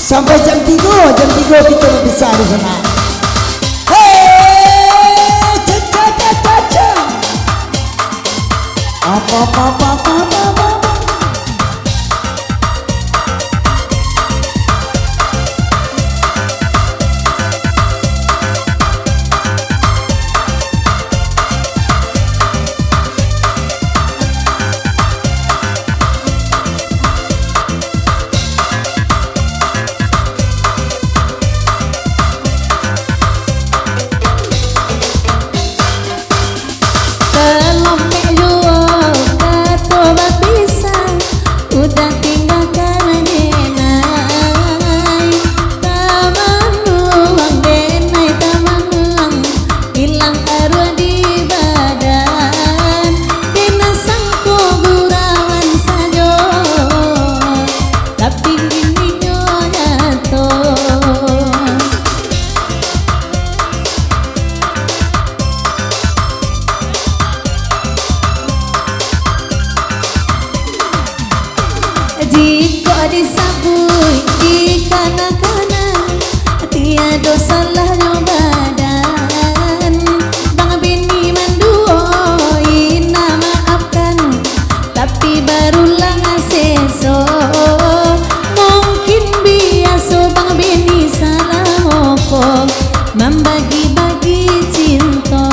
Sampai jam 3 kita bisa di sana. Hei, caca. Apa. Jika disabui di kanan-kanan, tiada salahnya badan. Bang bini menduoi na maafkan, tapi barulah ngaseso. Mungkin biasa bang bini salah opo membagi-bagi cinta.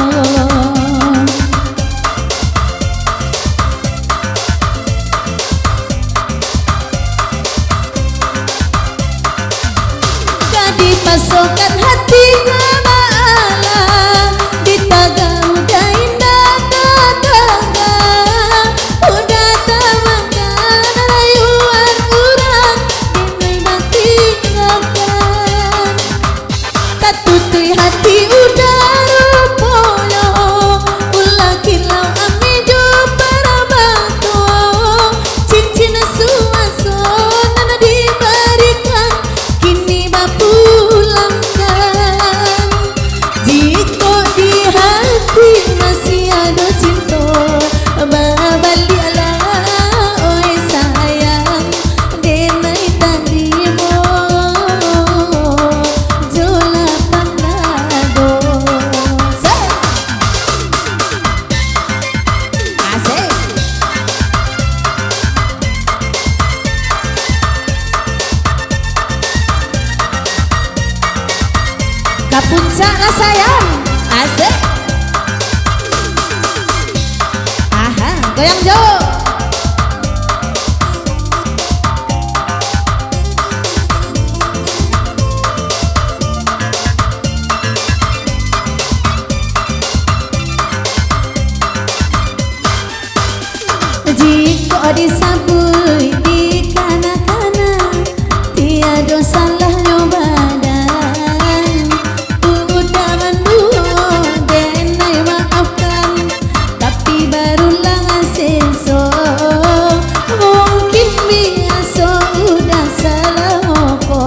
Dipasokan hati kemana, ditaga udah indah tataga, udah tamakan rayuan urang, dinai batingakan, tak tutui hati udah rupoyo, ulah kilau ami jo para batu, cincin suaso nana diberikan, kini bapu masih ada cinta babalialah oi sayang denai tandimo jola panado asik kapuncak lah sayang asik. Goyang Jo. Jika disabui di kanan-kanan, tiada salahnya badan. Udah mendua denai maafkan, tapi barulah ngaseso. Mungkin biasa udah salah opo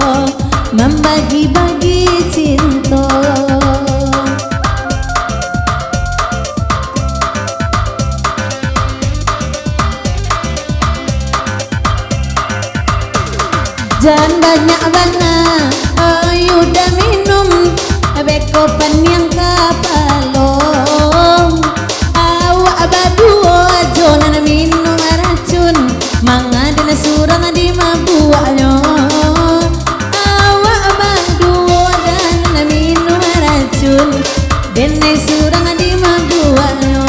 membagi-bagi cinta. Jangan banyak bana, ayo udah minum bekopan yang kapalong. Awak berdua jangan minum racun, mangadina surang di mabuaknya. Awak berdua jangan minum racun, denai surang di mabuaknya.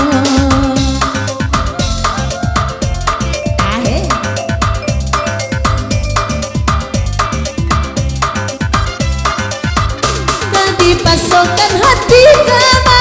Dipasokan hati kemana.